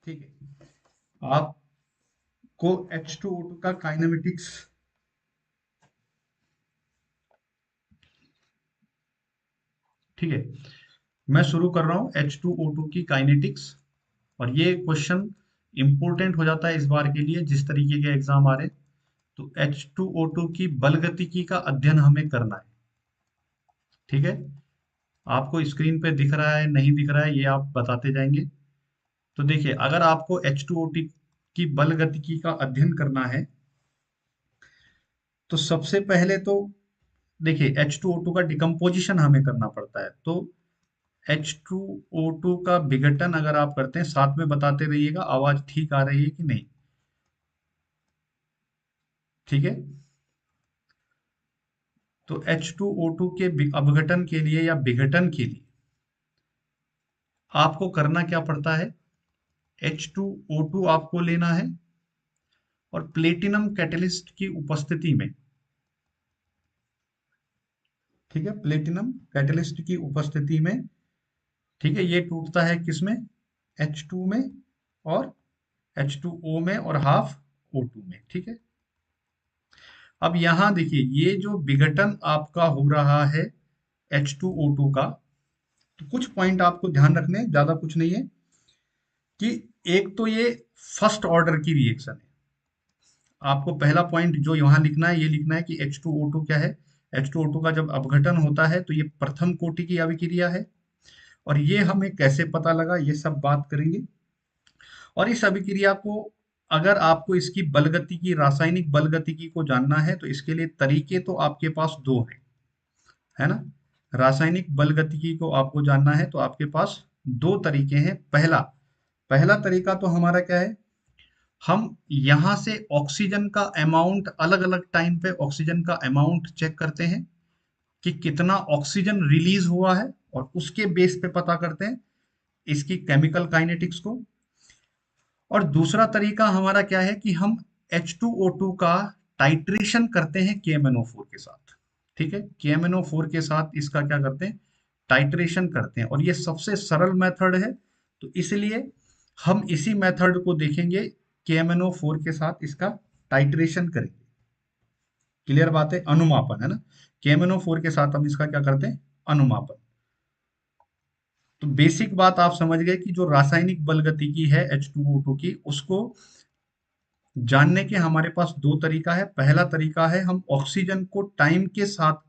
ठीक है। आपको H2O2 का काइनेमेटिक्स, ठीक है, मैं शुरू कर रहा हूँ H2O2 की काइनेटिक्स। और ये क्वेश्चन इंपॉर्टेंट हो जाता है इस बार के लिए जिस तरीके के एग्जाम आ रहे हैं। तो H2O2 की बल गतिकी का अध्ययन हमें करना है। ठीक है, आपको स्क्रीन पे दिख रहा है नहीं दिख रहा है ये आप बताते जाएंगे। तो देखिए, अगर आपको H2O2 की बल गतिकी का अध्ययन करना है तो सबसे पहले तो देखिए H2O2 का डिकम्पोजिशन हमें करना पड़ता है। तो H2O2 का विघटन अगर आप करते हैं, साथ में बताते रहिएगा आवाज ठीक आ रही है कि नहीं। ठीक है, तो H2O2 के अपघटन के लिए या विघटन के लिए आपको करना क्या पड़ता है, H2O2 आपको लेना है और प्लेटिनम कैटलिस्ट की उपस्थिति में, ठीक है, प्लेटिनम कैटलिस्ट की उपस्थिति में, ठीक है, ये टूटता है किसमें, H2 में और H2O में और हाफ O2 में। ठीक है, अब यहां देखिए ये जो विघटन आपका हो रहा है H2O2 का, तो कुछ पॉइंट आपको ध्यान रखने हैं, ज्यादा कुछ नहीं है। कि एक तो ये फर्स्ट ऑर्डर की रिएक्शन है। आपको पहला पॉइंट जो यहाँ लिखना है, ये लिखना है कि H2O2 क्या है। H2O2 का जब अपघटन होता है तो ये प्रथम कोटि की अभिक्रिया है। और ये हमें कैसे पता लगा, ये सब बात करेंगे। और इस अभिक्रिया को, अगर आपको इसकी बलगति की, रासायनिक बलगतिकी को जानना है तो इसके लिए तरीके तो आपके पास दो हैं, है ना। रासायनिक बलगतिकी को आपको जानना है तो आपके पास दो तरीके हैं। पहला पहला तरीका तो हमारा क्या है, हम यहां से ऑक्सीजन का अमाउंट, अलग अलग टाइम पे ऑक्सीजन का अमाउंट चेक करते हैं कि कितना ऑक्सीजन रिलीज हुआ है, और उसके बेस पे पता करते हैं इसकी केमिकल काइनेटिक्स को। और दूसरा तरीका हमारा क्या है कि हम H2O2 का टाइट्रेशन करते हैं KMnO4 के साथ। ठीक है, KMnO4 के साथ इसका क्या करते हैं, टाइट्रेशन करते हैं, और ये सबसे सरल मेथड है। तो इसलिए हम इसी मेथड को देखेंगे, KMnO4 के साथ इसका टाइट्रेशन करेंगे। क्लियर बात है, अनुमापन है ना। KMnO4 के साथ हम इसका क्या करते हैं, अनुमापन। तो बेसिक बात आप समझ गए कि जो रासायनिक बल गतिकी है H2O2 की, उसको जानने के हमारे पास दो तरीका है। पहला तरीका है हम ऑक्सीजन को टाइम के साथ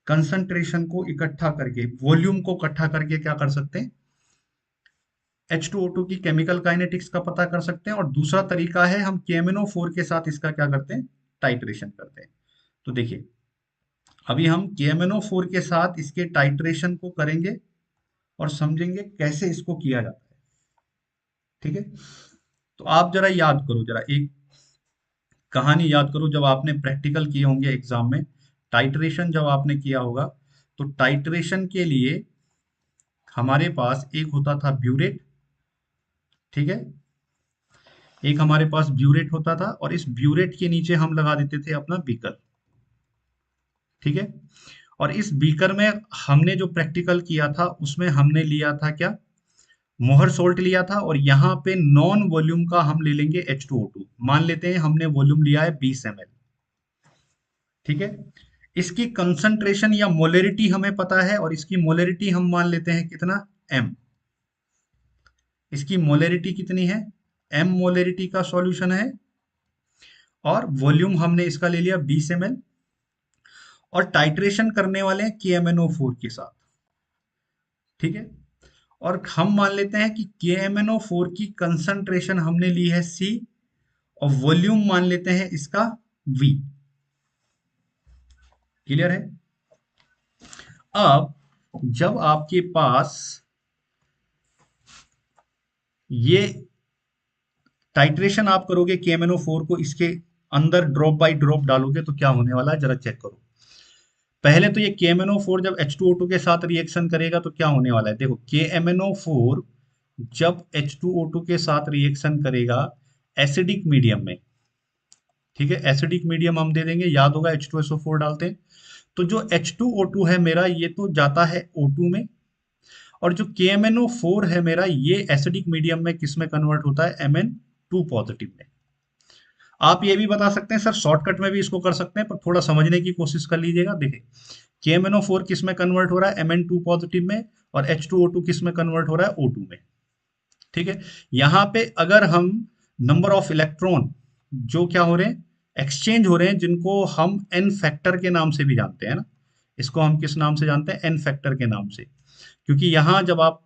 कंसंट्रेशन को इकट्ठा करके, वॉल्यूम को इकट्ठा करके क्या कर सकते हैं, H2O2 की केमिकल काइनेटिक्स का पता कर सकते हैं। और दूसरा तरीका है हम KMnO4 के साथ इसका क्या करते हैं, टाइट्रेशन करते हैं। तो देखिए, अभी हम KMnO4 के साथ इसके टाइट्रेशन को करेंगे और समझेंगे कैसे इसको किया जाता है। ठीक है, तो आप जरा याद करो, जरा एक कहानी याद करो, जब आपने प्रैक्टिकल किए होंगे एग्जाम में, टाइट्रेशन जब आपने किया होगा, तो टाइट्रेशन के लिए हमारे पास एक होता था ब्यूरेट। ठीक है, एक हमारे पास ब्यूरेट होता था, और इस ब्यूरेट के नीचे हम लगा देते थे अपना बीकर। ठीक है, और इस बीकर में हमने जो प्रैक्टिकल किया था उसमें हमने लिया था क्या, मोहर सोल्ट लिया था, और यहाँ पे नॉन वॉल्यूम का हम ले लेंगे H2O2। मान लेते हैं हमने वॉल्यूम लिया है 20 ml। ठीक है, इसकी कंसंट्रेशन या मोलेरिटी हमें पता है, और इसकी मोलेरिटी हम मान लेते हैं कितना, M। इसकी मोलेरिटी कितनी है, M मोलेरिटी का सॉल्यूशन है, और वॉल्यूम हमने इसका ले लिया 20 ml। और टाइट्रेशन करने वाले हैं KMnO4 के साथ। ठीक है, और हम मान लेते हैं कि KMnO4 की कंसंट्रेशन हमने ली है C, और वॉल्यूम मान लेते हैं इसका V। क्लियर है। अब जब आपके पास ये टाइट्रेशन आप करोगे KMnO4 को, इसके अंदर ड्रॉप बाय ड्रॉप डालोगे तो क्या होने वाला है, जरा चेक करो। पहले तो ये KMnO4 जब H2O2 के साथ रिएक्शन करेगा तो क्या होने वाला है, देखो KMnO4 जब H2O2 के साथ रिएक्शन करेगा एसिडिक मीडियम में, ठीक है, एसिडिक मीडियम हम दे देंगे, याद होगा H2SO4 डालते हैं। तो जो H2O2 है मेरा, ये तो जाता है O2 में, और जो KMnO4 है मेरा, ये एसिडिक मीडियम में किस में कन्वर्ट होता है, Mn2 पॉजिटिव में। आप ये भी बता सकते हैं सर, शॉर्टकट में भी इसको कर सकते हैं, पर थोड़ा समझने की कोशिश कर लीजिएगा। देखिए KMnO4 किस में कन्वर्ट हो रहा है, Mn2 पॉजिटिव में, और H2O2 किस में कन्वर्ट हो रहा है, O2 में। ठीक है, यहाँ पे अगर हम नंबर ऑफ इलेक्ट्रॉन जो क्या हो रहे हैं, एक्सचेंज हो रहे हैं, जिनको हम एन फैक्टर के नाम से भी जानते हैं ना, इसको हम किस नाम से जानते हैं, एन फैक्टर के नाम से। क्योंकि यहाँ जब आप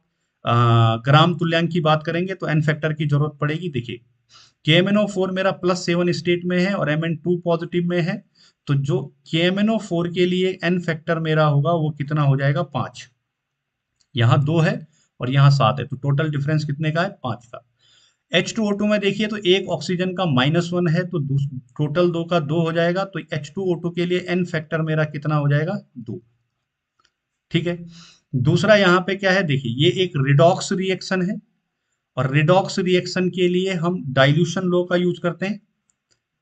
ग्राम तुल्यांक की बात करेंगे तो एन फैक्टर की जरूरत पड़ेगी। देखिए KMnO4 मेरा +7 स्टेट में है और Mn2 पॉजिटिव में है, तो जो KMnO4 के लिए एन फैक्टर मेरा होगा वो कितना हो जाएगा, 5। यहाँ 2 है और यहाँ 7 है, तो टोटल डिफरेंस कितने का है, 5 का। H2O2 में देखिए तो एक ऑक्सीजन का -1 है, तो टोटल 2 का 2 हो जाएगा, तो H2O2 के लिए एन फैक्टर मेरा कितना हो जाएगा, 2। ठीक है, दूसरा यहाँ पे क्या है, देखिए ये एक रिडॉक्स रिएक्शन है, और रिडॉक्स रिएक्शन के लिए हम डाइल्यूशन लॉ का यूज करते हैं।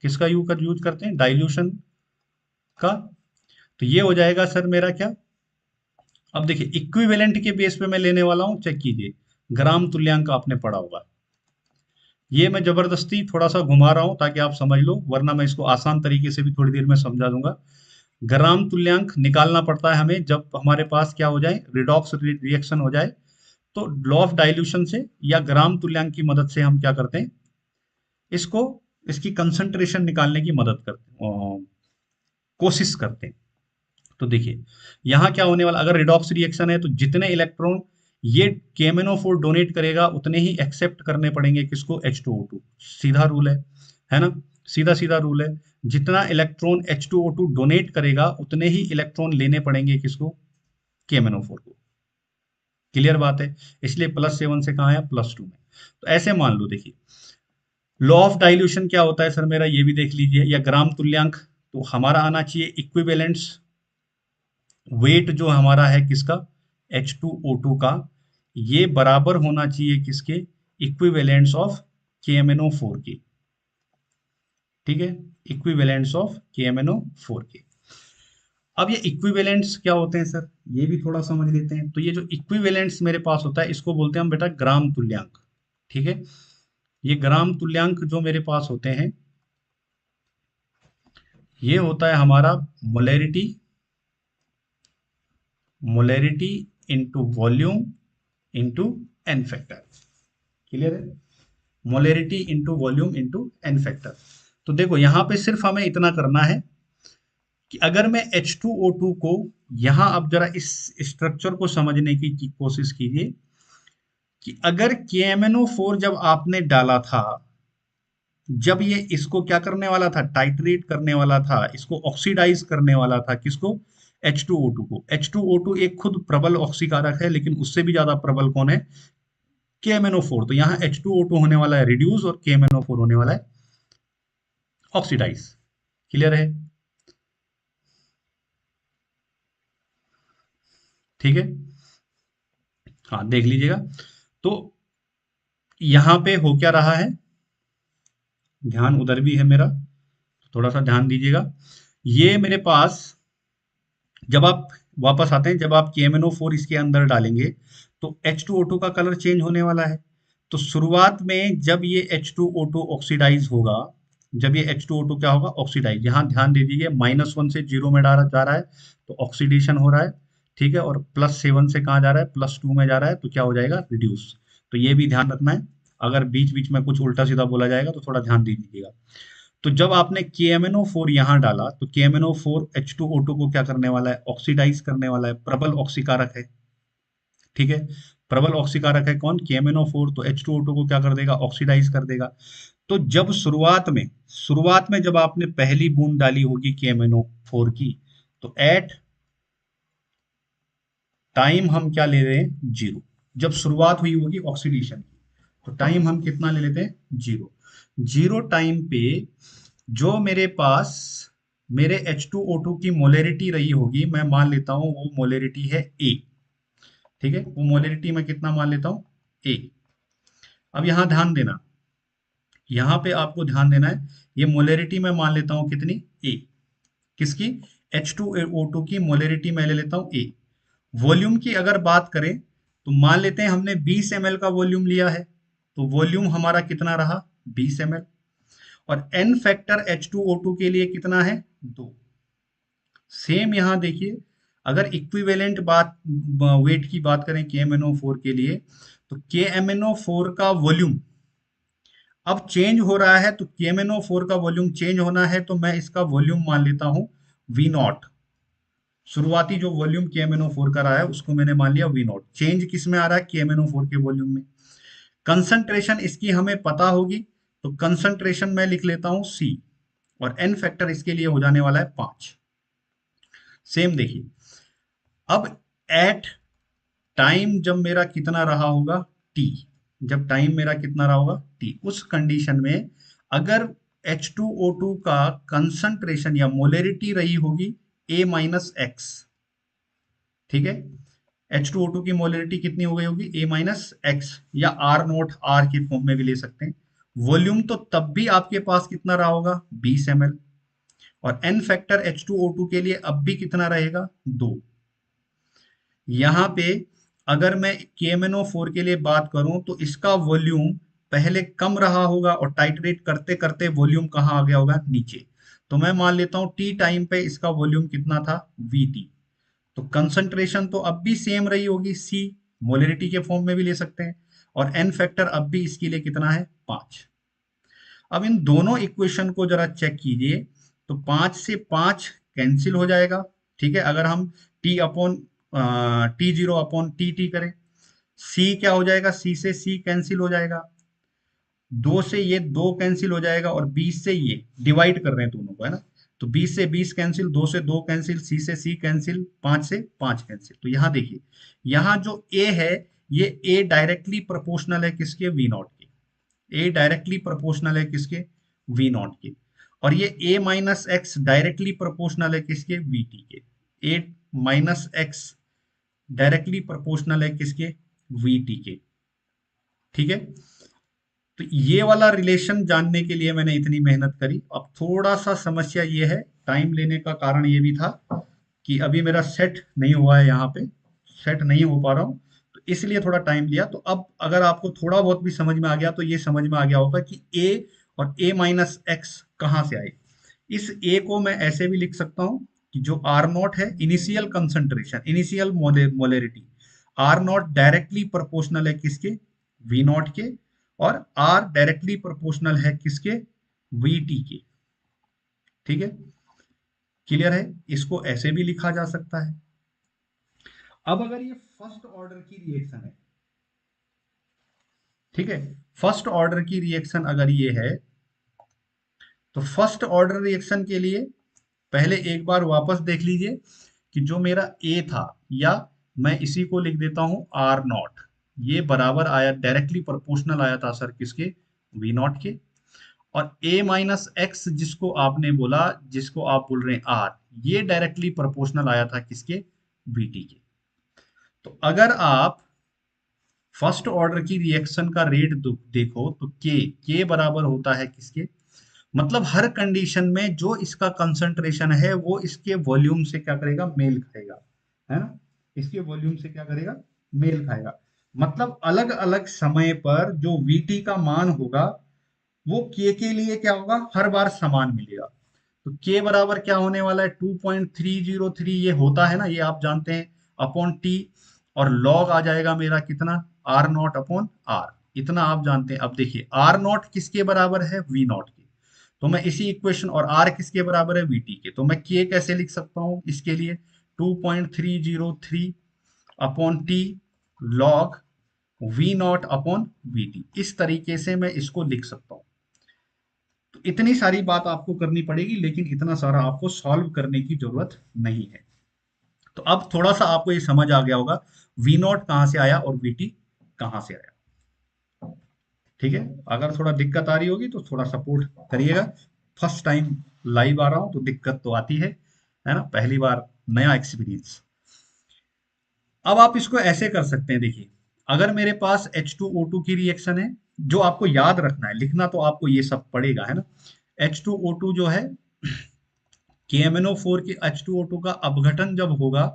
किसका यूज करते हैं, डाइल्यूशन का। तो ये हो जाएगा सर मेरा क्या, अब देखिए इक्विवेलेंट के बेस पे मैं लेने वाला हूं, चेक कीजिए, ग्राम तुल्यांक आपने पढ़ा होगा। ये मैं जबरदस्ती थोड़ा सा घुमा रहा हूं ताकि आप समझ लो, वरना मैं इसको आसान तरीके से भी थोड़ी देर में समझा दूंगा। ग्राम तुल्यांक निकालना पड़ता है हमें जब हमारे पास क्या हो जाए, रिडॉक्स रिएक्शन हो जाए। तो लॉ ऑफ डाइल्यूशन से या ग्राम तुल्यांक की मदद से हम क्या करते हैं, इसको, इसकी कंसंट्रेशन निकालने की मदद करते हैं, कोशिश करते हैं। तो देखिए यहाँ क्या होने वाला, अगर रिडॉक्स रिएक्शन है तो जितने इलेक्ट्रॉन ये KMnO4 डोनेट करेगा उतने ही एक्सेप्ट करने पड़ेंगे किसको, H2O2। सीधा रूल है ना, सीधा सीधा रूल है। जितना इलेक्ट्रॉन H2O2 डोनेट करेगा उतने ही इलेक्ट्रॉन लेने पड़ेंगे किसको, KMnO4 को। क्लियर बात है, इसलिए +7 से कहाँ आया, +2 में। तो ऐसे मान लो, देखिए लॉ ऑफ डाइल्यूशन क्या होता है सर मेरा, ये भी देख लीजिए, या ग्राम तुल्यांक, तो हमारा आना चाहिए इक्विवेलेंस वेट जो हमारा है किसका, H2O2 का, ये बराबर होना चाहिए किसके, इक्विवेलेंस ऑफ KMnO4 के। ठीक है, इक्विवेलेंस ऑफ KMnO4 के। अब ये इक्विवेलेंट्स क्या होते हैं सर, ये भी थोड़ा समझ लेते हैं। तो ये जो इक्विवेलेंट्स मेरे पास होता है इसको बोलते हैं हम बेटा ग्राम तुल्यांक। ठीक है, ये ग्राम तुल्यांक जो मेरे पास होते हैं, ये होता है हमारा molarity, molarity into volume into n factor. Clear है, molarity into volume into n factor. तो देखो यहाँ पे सिर्फ हमें इतना करना है कि अगर मैं H2O2 को यहाँ, अब जरा इस स्ट्रक्चर को समझने की कोशिश कीजिए कि अगर KMnO4 जब आपने डाला था, जब ये इसको क्या करने वाला था, टाइट्रेट करने वाला था, इसको ऑक्सीडाइज करने वाला था, किसको, H2O2 को। H2O2 एक खुद प्रबल ऑक्सीकारक है, लेकिन उससे भी ज्यादा प्रबल कौन है, KMnO4। तो यहाँ H2O2 होने वाला है रिड्यूस और KMnO4 होने वाला है ऑक्सीडाइज। क्लियर है, ठीक है, हाँ देख लीजिएगा। तो यहाँ पे हो क्या रहा है, ध्यान उधर भी है मेरा, थोड़ा सा ध्यान दीजिएगा। ये मेरे पास जब आप वापस आते हैं, जब आप KMnO4 इसके अंदर डालेंगे तो H2O2 का कलर चेंज होने वाला है। तो शुरुआत में जब ये H2O2 ऑक्सीडाइज होगा, जब ये H2O2 क्या होगा, ऑक्सीडाइज, यहाँ ध्यान दे दीजिए -1 से 0 में जा रहा है, तो ऑक्सीडेशन हो रहा है। ठीक है, और +7 से कहाँ जा रहा है, +2 में जा रहा है, तो क्या हो जाएगा, रिड्यूस। तो ये भी ध्यान रखना है, अगर बीच बीच में कुछ उल्टा सीधा बोला जाएगा तो थोड़ा ध्यान दे दीजिएगा। तो जब आपने KMnO4 यहाँ डाला तो KMnO4 H2O2 को क्या करने वाला है, ऑक्सीडाइज करने वाला है, प्रबल ऑक्सीकारक है। ठीक है, प्रबल ऑक्सीकारक है कौन, KMnO4। तो H2O2 को क्या कर देगा, ऑक्सीडाइज कर देगा। तो जब शुरुआत में जब आपने पहली बूंद डाली होगी KMnO4 की, तो एट टाइम हम क्या ले रहे हैं, 0। जब शुरुआत हुई होगी ऑक्सीडेशन की, तो टाइम हम कितना ले लेते हैं, 0। 0 टाइम पे जो मेरे पास मेरे H2O2 की मोलैरिटी रही होगी, मैं मान लेता हूं वो मोलैरिटी है A। ठीक है, वो मोलैरिटी मैं कितना मान लेता हूं, A। अब यहां ध्यान देना, यहां पे आपको ध्यान देना है, ये मोलैरिटी मैं मान लेता हूं कितनी, A। किसकी, H2O2 की मोलैरिटी मैं ले लेता हूं A। वॉल्यूम की अगर बात करें तो मान लेते हैं हमने 20 ml का वॉल्यूम लिया है, तो वॉल्यूम हमारा कितना रहा 20 ml, और n फैक्टर H2O2 के लिए कितना है 2। सेम यहां देखिए, अगर इक्विवेलेंट बात वेट की बात करें KMnO4 के लिए, तो KMnO4 का वॉल्यूम अब चेंज हो रहा है, तो KMnO4 का वॉल्यूम चेंज होना है, तो मैं इसका वॉल्यूम मान लेता हूं V नॉट। शुरुआती जो वॉल्यूम KMnO4 का रहा है उसको मैंने मान लिया V नॉट। चेंज किस में आ रहा है KMnO4 के वॉल्यूम में। कंसंट्रेशन इसकी हमें पता होगी, तो कंसंट्रेशन मैं लिख लेता हूं C, और n फैक्टर इसके लिए हो जाने वाला है 5। सेम देखिए, अब एट टाइम जब मेरा कितना रहा होगा T, जब टाइम मेरा कितना रहा होगा T, उस कंडीशन में अगर H2O2 का कंसंट्रेशन या मोलेरिटी रही होगी A माइनस एक्स, ठीक है, H2O2 की मोलेरिटी कितनी हो गई होगी A माइनस एक्स, या R नोट R के फॉर्म में भी ले सकते हैं। वॉल्यूम तो तब भी आपके पास कितना रहा होगा 20 ml, और n फैक्टर H2O2 के लिए अब भी कितना रहेगा 2। यहाँ पे अगर मैं KMnO4 के लिए बात करूं तो इसका वॉल्यूम पहले कम रहा होगा, और टाइट्रेट करते करते वॉल्यूम कहाँ आ गया होगा नीचे। तो मैं मान लेता हूं T टाइम पे इसका वॉल्यूम कितना था VT, तो कंसंट्रेशन तो अब भी सेम रही होगी C, मोलरिटी के फॉर्म में भी ले सकते हैं, और n फैक्टर अब भी इसके लिए कितना है 5। अब इन दोनों इक्वेशन को जरा चेक कीजिए, तो 5 से 5 कैंसिल हो जाएगा, ठीक है, अगर हम T upon T0 upon T करें। C क्या हो जाएगा, C से C कैंसिल हो जाएगा, 2 से ये 2 कैंसिल हो जाएगा, और 20 से ये डिवाइड कर रहे हैं दोनों को, है ना, तो 20 से 20 कैंसिल, 2 से 2 कैंसिल, C से C कैंसिल, 5 से 5 कैंसिल। तो यहाँ देखिए, यहाँ जो A है ये A डायरेक्टली प्रोपोर्शनल है किसके V नॉट के, A डायरेक्टली प्रोपोर्शनल है किसके V नॉट के, और ये A minus x directly proportional है किसके VT के। A minus x directly proportional है किसके VT के, ठीक है। तो ये वाला रिलेशन जानने के लिए मैंने इतनी मेहनत करी। अब थोड़ा सा समस्या ये है, टाइम लेने का कारण ये भी था कि अभी मेरा सेट नहीं हुआ है, यहाँ पे सेट नहीं हो पा रहा हूँ, तो इसलिए थोड़ा टाइम लिया। तो अब अगर आपको थोड़ा बहुत भी समझ में आ गया तो ये समझ में आ गया होगा कि A और A माइनस एक्स कहाँ से आए। इस A को मैं ऐसे भी लिख सकता हूँ कि जो R नॉट है initial concentration, initial molarity, R not directly proportional है किसके V नॉट के, और R डायरेक्टली प्रोपोर्शनल है किसके VT के, ठीक है, क्लियर है। इसको ऐसे भी लिखा जा सकता है। अब अगर ये फर्स्ट ऑर्डर की रिएक्शन है, ठीक है, फर्स्ट ऑर्डर की रिएक्शन अगर ये है, तो फर्स्ट ऑर्डर रिएक्शन के लिए पहले एक बार वापस देख लीजिए कि जो मेरा A था, या मैं इसी को लिख देता हूं R नॉट, ये बराबर आया, डायरेक्टली प्रोपोर्शनल आया था सर किसके V नॉट के, और A माइनस एक्स जिसको आपने बोला, जिसको आप बोल रहे हैं R, ये डायरेक्टली प्रोपोर्शनल आया था किसके VT के। तो अगर आप फर्स्ट ऑर्डर की रिएक्शन का रेट देखो तो के बराबर होता है किसके, मतलब हर कंडीशन में जो इसका कंसंट्रेशन है वो इसके वॉल्यूम से क्या करेगा मेल खाएगा, है ना, इसके वॉल्यूम से क्या करेगा मेल खाएगा। मतलब अलग अलग समय पर जो VT का मान होगा वो के लिए क्या होगा हर बार समान मिलेगा। तो के बराबर क्या होने वाला है 2.303, ये होता है ना, ये आप जानते हैं, अपॉन टी, और लॉग आ जाएगा मेरा कितना आर नॉट अपॉन आर, इतना आप जानते हैं। अब देखिए आर नॉट किसके बराबर है वी नॉट के, तो मैं इसी इक्वेशन, और आर किसके बराबर है वीटी के, तो मैं के कैसे लिख सकता हूं इसके लिए 2.303 upon t log v naught upon v t, इस तरीके से मैं इसको लिख सकता हूं। तो इतनी सारी बात आपको करनी पड़ेगी, लेकिन इतना सारा आपको सॉल्व करने की जरूरत नहीं है। तो अब थोड़ा सा आपको ये समझ आ गया होगा वी नॉट कहां से आया और वीटी कहां से आया, ठीक है। अगर थोड़ा दिक्कत आ रही होगी तो थोड़ा सपोर्ट करिएगा, फर्स्ट टाइम लाइव आ रहा हूं तो दिक्कत तो आती है ना, पहली बार नया एक्सपीरियंस। अब आप इसको ऐसे कर सकते हैं, देखिए अगर मेरे पास H2O2 की रिएक्शन है, जो आपको याद रखना है, लिखना तो आपको ये सब पड़ेगा, है ना, H2O2 जो है KMnO4 के H2O2 का अपघटन जब होगा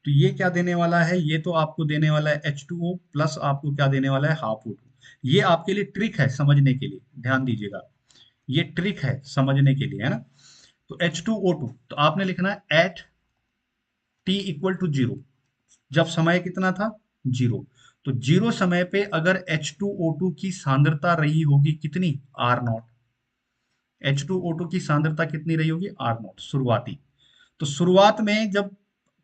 तो ये क्या देने वाला है, ये तो आपको देने वाला है H2O प्लस आपको क्या देने वाला है, हाफ O2। ये आपके लिए ट्रिक है समझने के लिए, ध्यान दीजिएगा, ये ट्रिक है समझने के लिए, है ना। तो H2O2 तो आपने लिखना है at t equal to zero, जब समय कितना था, जीरो। तो जीरो समय पे अगर H2O2 की सांद्रता रही होगी कितनी, आर नॉट। H2O2 की सांद्रता कितनी रही होगी, आर नॉट शुरुआती। तो शुरुआत में जब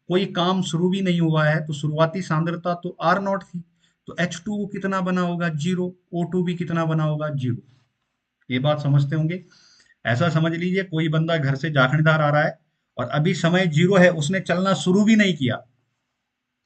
कोई काम शुरू भी नहीं हुआ है तो शुरुआती सांद्रता तो आर नॉट थी, तो H2O कितना बना होगा, जीरो। O2 भी कितना बना होगा, जीरो। ये बात समझते होंगे। ऐसा समझ लीजिए कोई बंदा घर से जाखणदार आ रहा है और अभी समय जीरो है, उसने चलना शुरू भी नहीं किया,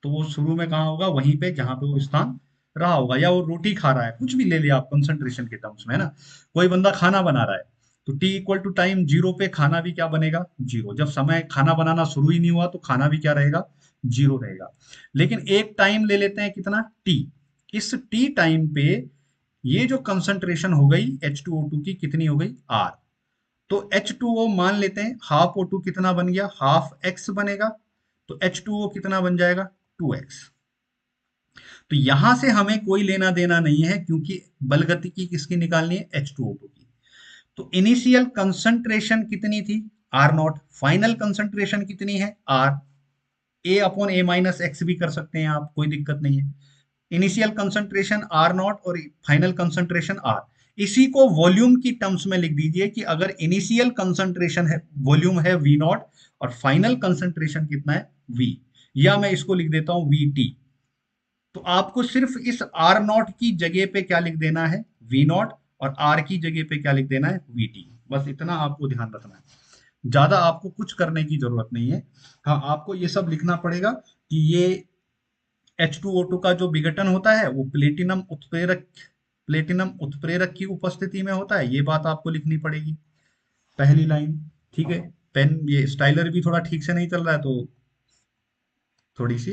तो वो शुरू में कहाँ होगा, वहीं पे जहां पे वो स्थान रहा होगा। या वो रोटी खा रहा है, कुछ भी ले लिया आप कंसंट्रेशन के टर्म्स में, है ना। कोई बंदा खाना बना रहा है, तो t equal to time zero पे खाना भी क्या बनेगा, जीरो। जब समय खाना बनाना शुरू ही नहीं हुआ तो खाना भी क्या रहेगा, जीरो रहेगा। लेकिन एक टाइम ले लेते हैं कितना, टी। इस टी टाइम पे ये जो कंसंट्रेशन हो गई H2O2 की कितनी हो गई, आर। तो H2O मान लेते हैं, हाफ O2 कितना बन गया, हाफ एक्स बनेगा। तो H2O कितना बन जाएगा, 2x। तो यहां से हमें कोई लेना देना नहीं है क्योंकि बल गतिकी किसकी निकालनी है, H2O2 की। तो इनिशियल कंसंट्रेशन कितनी थी, आर नॉट। फाइनल कंसंट्रेशन कितनी है, r. A upon a minus x भी कर सकते हैं आप, कोई दिक्कत नहीं है। इनिशियल कंसंट्रेशन आर नॉट और फाइनल कंसंट्रेशन आर। इसी को वॉल्यूम की टर्म्स में लिख दीजिए कि अगर इनिशियल कंसंट्रेशन है, वॉल्यूम है वी नॉट, और फाइनल कंसंट्रेशन कितना है, वी। या मैं इसको लिख देता हूं वी टी। तो आपको सिर्फ इस आर नॉट की जगह पे क्या लिख देना है, वी नॉट, और आर की जगह पे क्या लिख देना है, वी टी। बस इतना आपको ध्यान रखना है, ज्यादा आपको कुछ करने की जरूरत नहीं है। हाँ, आपको ये सब लिखना पड़ेगा कि ये H2O2 का जो विघटन होता है वो प्लेटिनम उत्प्रेरक की उपस्थिति में होता है, ये बात आपको लिखनी पड़ेगी, पहली लाइन। ठीक है। पेन, ये स्टाइलर भी थोड़ा ठीक से नहीं चल रहा है तो थोड़ी सी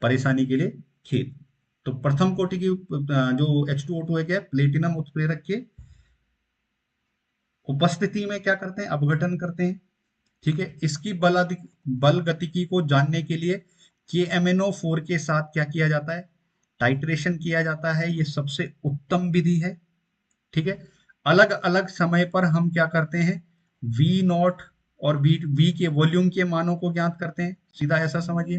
परेशानी के लिए खेद। तो प्रथम कोटि की जो H2O2 है, क्या प्लेटिनम उत्प्रेरक के उपस्थिति में क्या करते हैं, अपघटन करते हैं। ठीक है। इसकी बल गतिकी को जानने के लिए KMnO4 के साथ क्या किया जाता है, टाइट्रेशन किया जाता है, ये सबसे उत्तम विधि है। ठीक है। अलग अलग समय पर हम क्या करते हैं, वी नॉट और वी के वॉल्यूम के मानों को ज्ञात करते हैं, सीधा ऐसा समझिए।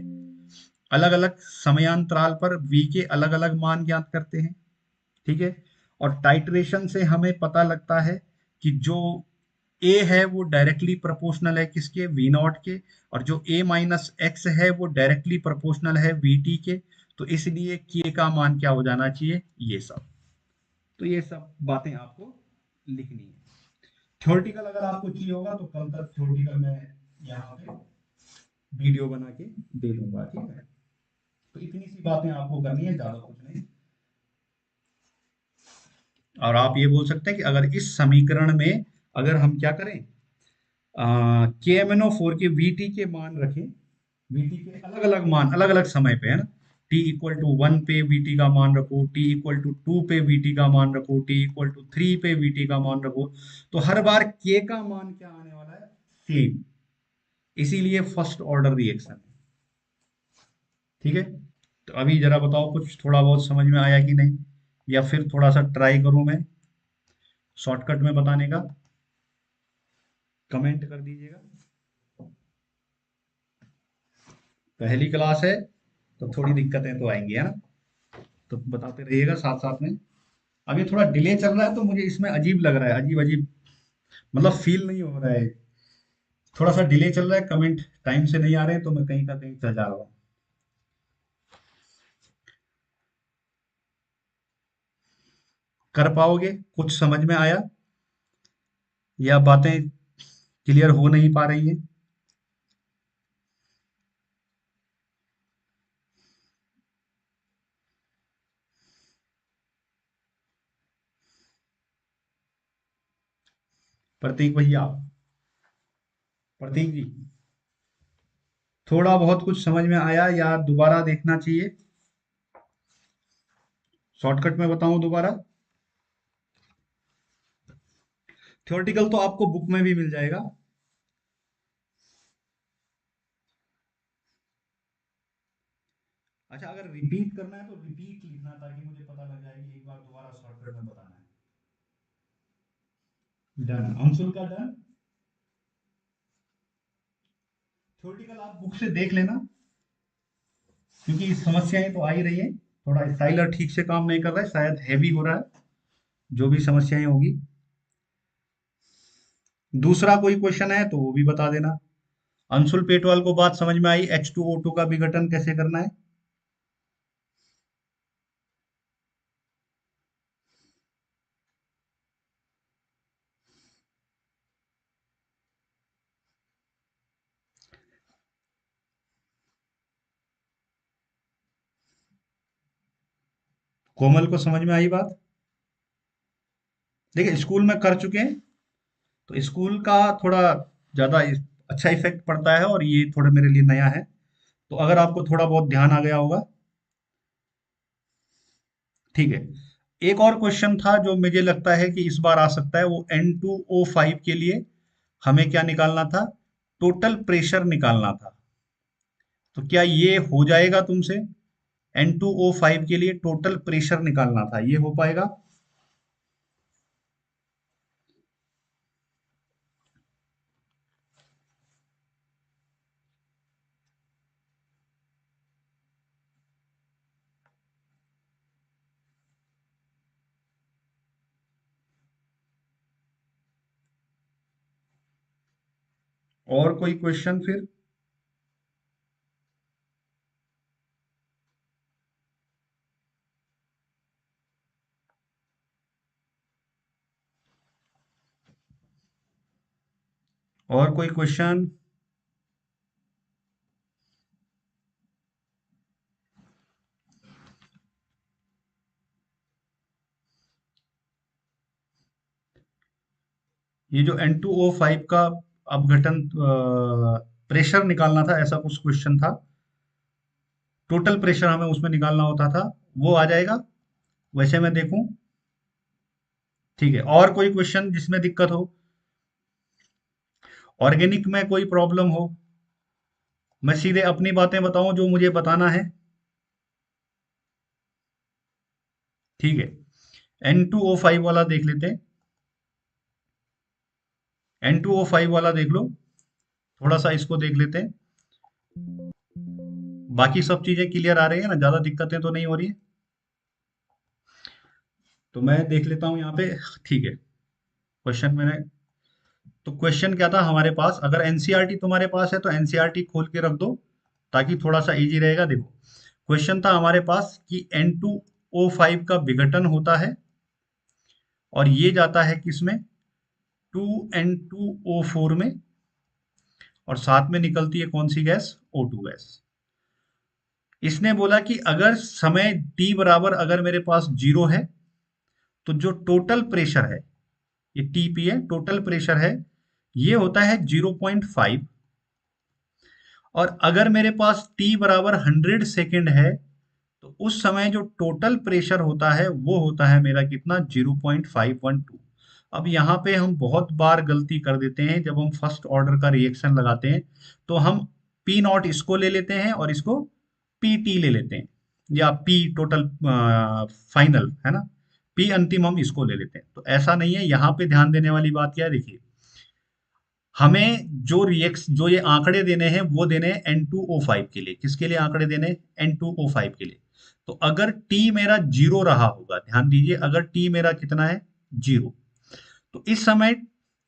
अलग अलग समयांतराल पर वी के अलग अलग मान ज्ञात करते हैं। ठीक है। और टाइट्रेशन से हमें पता लगता है कि जो ए है वो डायरेक्टली प्रोपोर्शनल है किसके, वी नॉट के। और जो ए माइनस एक्स है वो डायरेक्टली प्रोपोर्शनल है वी टी के। तो इसलिए के का मान क्या हो जाना चाहिए, ये सब। तो ये सब बातें आपको लिखनी है। थ्योरेटिकल अगर आपको चाहिए होगा तो कल तक थ्योरेटिकल मैं यहाँ पे वीडियो बना के दे दूंगा, ठीक है। तो इतनी सी बातें आपको करनी है, ज्यादा कुछ नहीं। और आप ये बोल सकते हैं कि अगर इस समीकरण में अगर हम क्या करें, के एम एन ओ फोर के वी टी के मान रखें, वी टी के अलग अलग मान अलग अलग समय पे, है ना। टी इक्वल टू वन पे वीटी का मान रखो, टी इक्वल टू टू पे वीटी का मान रखो, टी इक्वल टू थ्री पे वीटी का मान रखो। तो हर बार के का मान क्या आने वाला है, सेम। इसीलिए फर्स्ट ऑर्डर रिएक्शन है। ठीक है। तो अभी जरा बताओ कुछ थोड़ा बहुत समझ में आया कि नहीं, या फिर थोड़ा सा ट्राई करूं मैं शॉर्टकट में बताने का, कमेंट कर दीजिएगा। पहली क्लास है तो थोड़ी दिक्कतें तो आएंगी, है ना। तो बताते रहिएगा साथ साथ में। अब ये थोड़ा डिले चल रहा है तो मुझे इसमें अजीब लग रहा है, अजीब अजीब, मतलब फील नहीं हो रहा है। थोड़ा सा डिले चल रहा है, कमेंट टाइम से नहीं आ रहे हैं तो मैं कहीं का कहीं चल जा रहा हूँ। कर पाओगे, कुछ समझ में आया, या बातें क्लियर हो नहीं पा रही हैं। प्रतीक भैया, प्रतीक जी, थोड़ा बहुत कुछ समझ में आया या दोबारा देखना चाहिए, शॉर्टकट में बताऊं दोबारा। थ्योरेटिकल तो आपको बुक में भी मिल जाएगा। रिपीट करना है तो रिपीट लिखना, ताकि मुझे पता लग जाए कि एक बार दोबारा शॉर्टकट में बताना है। डन, अंशुल का डन। थ्योरेटिकल आप बुक से देख लेना, क्योंकि समस्याएं तो आ ही रही हैं। थोड़ा स्टाइलर ठीक से काम नहीं कर रहा है, शायद हैवी हो रहा है, जो भी समस्याएं होगी। दूसरा कोई क्वेश्चन है तो वो भी बता देना। अंशुल पेटवाल को बात समझ में आई, H2O2 का विघटन कैसे करना है? कोमल को समझ में आई बात? देखिए, स्कूल में कर चुके हैं, तो स्कूल का थोड़ा ज्यादा अच्छा इफेक्ट पड़ता है, और ये थोड़ा मेरे लिए नया है। तो अगर आपको थोड़ा बहुत ध्यान आ गया होगा, ठीक है। एक और क्वेश्चन था जो मुझे लगता है कि इस बार आ सकता है, वो N2O5 के लिए हमें क्या निकालना था? टोटल प्रेशर निकालना था। तो क्या ये हो जाएगा तुमसे? N2O5 के लिए टोटल प्रेशर निकालना था, ये हो पाएगा? और कोई क्वेश्चन फिर? और कोई क्वेश्चन? ये जो N2O5 का अपघटन प्रेशर निकालना था, ऐसा कुछ क्वेश्चन था। टोटल प्रेशर हमें उसमें निकालना होता था, वो आ जाएगा वैसे मैं देखूं। ठीक है, और कोई क्वेश्चन जिसमें दिक्कत हो? ऑर्गेनिक में कोई प्रॉब्लम हो? मैं सीधे अपनी बातें बताऊं जो मुझे बताना है। ठीक है, N2O5 वाला देख लेते हैं। N2O5 वाला देख लो, थोड़ा सा इसको देख लेते हैं। बाकी सब चीजें क्लियर आ रही है ना, ज्यादा दिक्कतें तो नहीं हो रही है? तो मैं देख लेता हूँ यहाँ पे। ठीक है, क्वेश्चन मैंने, तो क्वेश्चन क्या था हमारे पास? अगर एनसीईआरटी तुम्हारे पास है तो एनसीईआरटी खोल के रख दो, ताकि थोड़ा सा इजी रहेगा। देखो, क्वेश्चन था हमारे पास कि N2O5 का विघटन होता है, और ये जाता है किसमें? 2N2O4 में, और साथ में निकलती है कौन सी गैस? O2 gas. इसने बोला कि अगर समय t बराबर अगर मेरे पास जीरो है, तो जो टोटल प्रेशर है, ये टीपी है, टोटल प्रेशर है, ये होता है 0.5। और अगर मेरे पास t बराबर 100 सेकेंड है, तो उस समय जो टोटल प्रेशर होता है वो होता है मेरा कितना? 0.512। अब यहाँ पे हम बहुत बार गलती कर देते हैं, जब हम फर्स्ट ऑर्डर का रिएक्शन लगाते हैं तो हम पी नॉट इसको ले लेते हैं और इसको पी टी ले लेते हैं, या पी टोटल फाइनल है ना, पी अंतिम हम इसको ले लेते हैं। तो ऐसा नहीं है, यहाँ पे ध्यान देने वाली बात क्या है? देखिए, हमें जो ये आंकड़े देने हैं वो देने हैं N2O5 के लिए। किसके लिए आंकड़े देने हैं? N2O5 के लिए। तो अगर T मेरा जीरो रहा होगा, ध्यान दीजिए, अगर T मेरा कितना है? जीरो, तो इस समय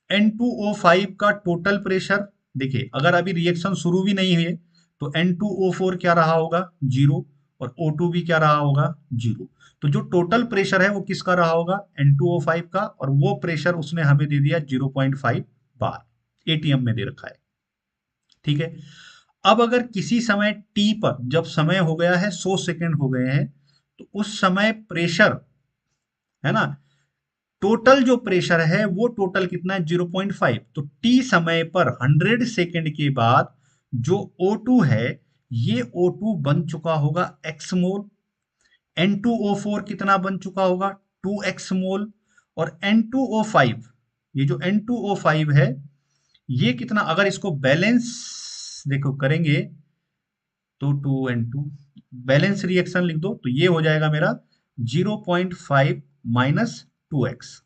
N2O5 का टोटल प्रेशर, देखिए अगर अभी रिएक्शन शुरू भी नहीं हुई है, तो N2O4 क्या रहा होगा? जीरो। और O2 भी क्या रहा होगा? जीरो। तो जो टोटल प्रेशर है वो किसका रहा होगा? N2O5 का, और वो प्रेशर उसने हमें दे दिया 0.5 बार, एटीएम में दे रखा है। ठीक है, अब अगर किसी समय टी पर, जब समय हो गया है 100 सेकेंड हो गए हैं, तो उस समय प्रेशर, है ना, टोटल जो प्रेशर है वो टोटल कितना है? 0.5। तो टी समय पर 100 सेकेंड के बाद जो O2 है, ये O2 बन चुका होगा x मोल। N2O4 कितना बन चुका होगा? 2x मोल। और N2O5, ये जो N2O5 है, ये कितना, अगर इसको बैलेंस देखो करेंगे, तो 2 N2 बैलेंस रिएक्शन लिख दो, तो ये हो जाएगा मेरा 0.5 माइनस 2x।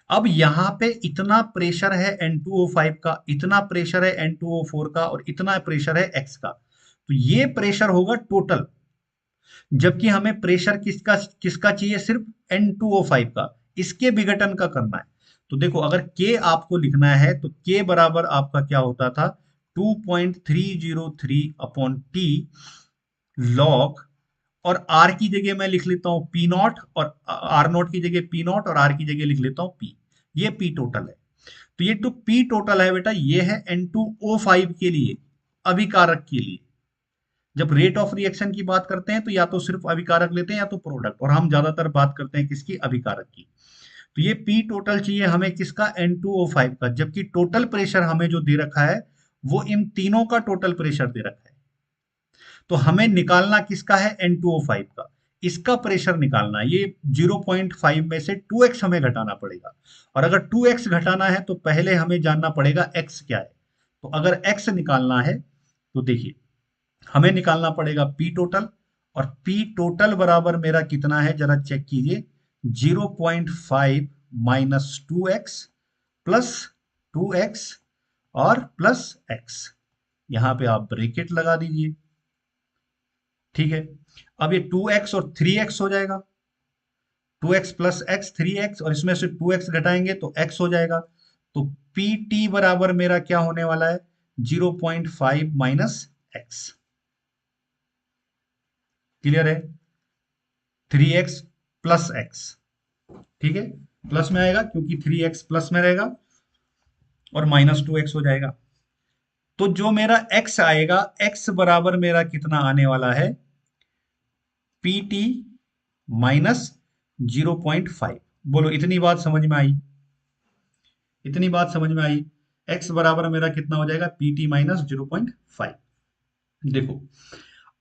अब यहाँ पे इतना प्रेशर है N2O5 का, इतना प्रेशर है N2O4 का, और इतना प्रेशर है X का, तो ये प्रेशर होगा टोटल। जबकि हमें प्रेशर किसका किसका चाहिए, सिर्फ N2O5 का, इसके विघटन का करना है। तो देखो, अगर K आपको लिखना है तो K बराबर आपका क्या होता था, 2.303 अपॉन टी लॉग, और R की जगह मैं लिख लेता हूं पी नॉट, और आर नॉट की जगह पी नॉट, और R की जगह लिख लेता हूं P। ये P टोटल है। तो ये तो P टोटल है बेटा, ये है N2O5 के लिए, अभिकारक के लिए। जब रेट ऑफ रिएक्शन की बात करते हैं तो या तो सिर्फ अभिकारक लेते हैं या तो प्रोडक्ट, और हम ज्यादातर बात करते हैं किसकी, अभिकारक की। तो ये P टोटल चाहिए हमें किसका, N2O5 का, जबकि टोटल प्रेशर हमें जो दे रखा है वो इन तीनों का टोटल प्रेशर दे रखा है। तो हमें निकालना किसका है, N2O5 का, इसका प्रेशर निकालना है। ये 0.5 में से 2x हमें घटाना पड़ेगा, और अगर 2x घटाना है तो पहले हमें जानना पड़ेगा x क्या है। तो अगर x निकालना है तो देखिए, हमें निकालना पड़ेगा P टोटल, और P टोटल बराबर मेरा कितना है, जरा चेक कीजिए, 0.5 माइनस 2x प्लस 2x और प्लस x। यहां पे आप ब्रेकेट लगा दीजिए, ठीक है। अब ये 2x और 3x हो जाएगा, 2x प्लस x 3x, और इसमें से 2x घटाएंगे तो x हो जाएगा। तो PT बराबर मेरा क्या होने वाला है, 0.5 माइनस x। क्लियर है, 3x प्लस x, ठीक है, प्लस में आएगा क्योंकि 3x प्लस में रहेगा, और माइनस 2x हो जाएगा। तो जो मेरा x आएगा, x बराबर मेरा कितना आने वाला है, PT माइनस 0.5। बोलो, इतनी बात समझ में आई, इतनी बात समझ में आई। x बराबर मेरा कितना हो जाएगा, PT माइनस 0.5। देखो,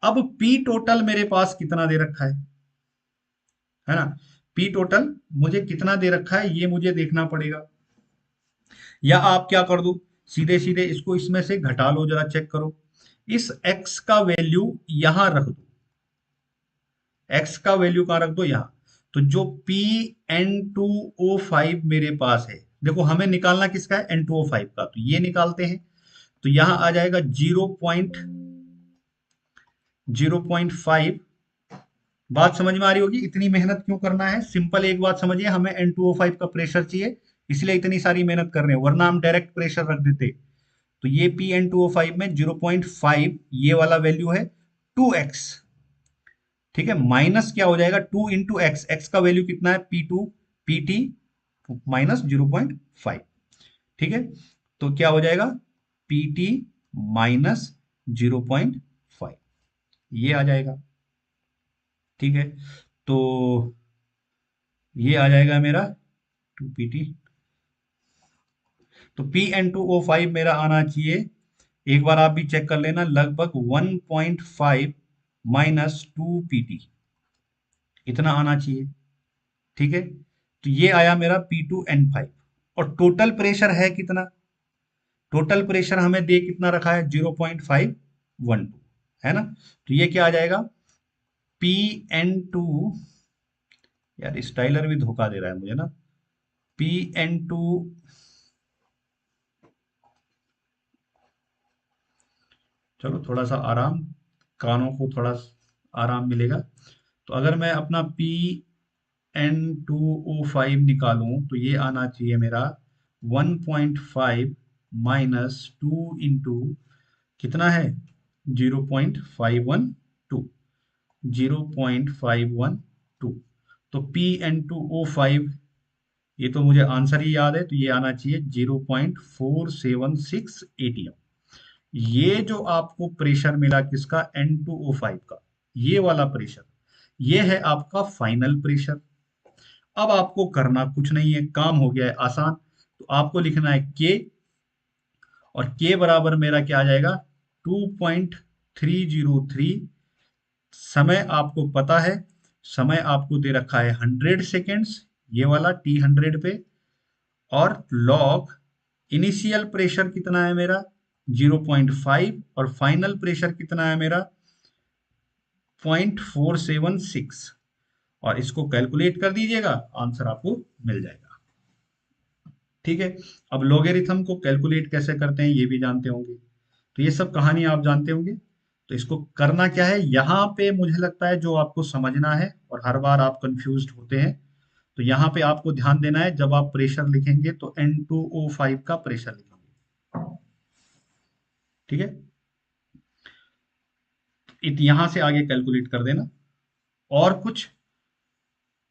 अब P टोटल मेरे पास कितना दे रखा है ना, P टोटल मुझे कितना दे रखा है ये मुझे देखना पड़ेगा। या आप क्या कर दो, सीधे सीधे इसको इसमें से घटा लो, जरा चेक करो। इस x का वैल्यू यहां रख दो, x का वैल्यू कहां रख दो, यहां। तो जो PN2O5 मेरे पास है, देखो हमें निकालना किसका है, N2O5 का, तो ये निकालते हैं। तो यहां आ जाएगा 0.05। बात समझ में आ रही होगी, इतनी मेहनत क्यों करना है, सिंपल एक बात समझिए, हमें N2O5 का प्रेशर चाहिए, इसलिए इतनी सारी मेहनत कर रहे हैं, वरना हम डायरेक्ट प्रेशर रख देते। तो ये PN2O5 में 0.5 ये वाला वैल्यू है 2x, ठीक है, माइनस क्या हो जाएगा, 2 इंटू एक्स, एक्स का वैल्यू कितना है, PT माइनस 0.5, ठीक है। तो क्या हो जाएगा, PT माइनस 0.5, ये आ जाएगा, ठीक है। तो ये आ जाएगा मेरा 2PT। तो PN2O5 मेरा आना चाहिए, एक बार आप भी चेक कर लेना, लगभग 1.5 माइनस 2PT, इतना आना चाहिए, ठीक है। तो ये आया मेरा P2N5। और टोटल प्रेशर है कितना, टोटल प्रेशर हमें दे कितना रखा है, 0.512, है ना। तो ये क्या आ जाएगा, PN2, यार स्टाइलर भी धोखा दे रहा है मुझे ना, PN2, चलो थोड़ा सा आराम, कानों को थोड़ा आराम मिलेगा। तो अगर मैं अपना PN2O5 निकालूं तो ये आना चाहिए मेरा 1.5 माइनस 2 इंटू कितना है, 0.512, 0.512। तो PN2O5, ये तो मुझे आंसर ही याद है, तो ये आना चाहिए 0.476 ATM। ये जो आपको प्रेशर मिला किसका, N2O5 का, ये वाला प्रेशर, ये है आपका फाइनल प्रेशर। अब आपको करना कुछ नहीं है, काम हो गया है आसान। तो आपको लिखना है K, और K बराबर मेरा क्या आ जाएगा, 2.303। समय आपको पता है, समय आपको दे रखा है 100 सेकेंड्स, ये वाला T100 पे, और लॉग इनिशियल प्रेशर कितना है मेरा, 0.5 और फाइनल प्रेशर कितना है मेरा 0.476 और इसको कैलकुलेट कर दीजिएगा आंसर आपको मिल जाएगा। ठीक है। अब लॉगरिथम को कैलकुलेट कैसे करते हैं ये भी जानते होंगे, तो ये सब कहानी आप जानते होंगे। तो इसको करना क्या है, यहाँ पे मुझे लगता है जो आपको समझना है और हर बार आप कंफ्यूज्ड होते हैं, तो यहाँ पे आपको ध्यान देना है जब आप प्रेशर लिखेंगे तो N2O5 का प्रेशर लिखेंगे। ठीक है, यहां से आगे कैलकुलेट कर देना। और कुछ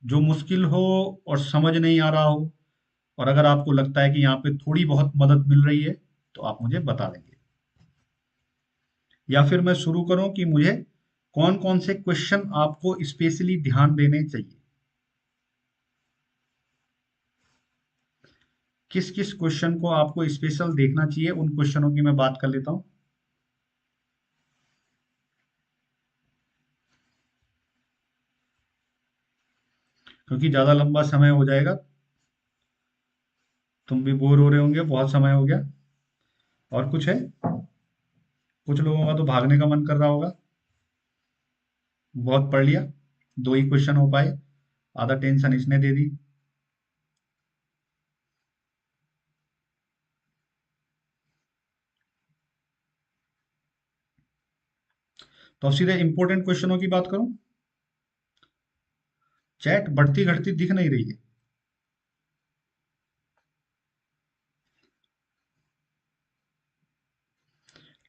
जो मुश्किल हो और समझ नहीं आ रहा हो, और अगर आपको लगता है कि यहाँ पे थोड़ी बहुत मदद मिल रही है तो आप मुझे बता देंगे, या फिर मैं शुरू करूं कि मुझे कौन कौन से क्वेश्चन आपको स्पेशली ध्यान देने चाहिए, किस किस क्वेश्चन को आपको स्पेशल देखना चाहिए, उन क्वेश्चनों की मैं बात कर लेता हूं। क्योंकि ज्यादा लंबा समय हो जाएगा, तुम भी बोर हो रहे होंगे, बहुत समय हो गया। और कुछ है, कुछ लोगों का तो भागने का मन कर रहा होगा, बहुत पढ़ लिया, दो ही क्वेश्चन हो पाए, आधा टेंशन इसने दे दी। तो अब सीधे इंपॉर्टेंट क्वेश्चनों की बात करूं। चैट बढ़ती घटती दिख नहीं रही है।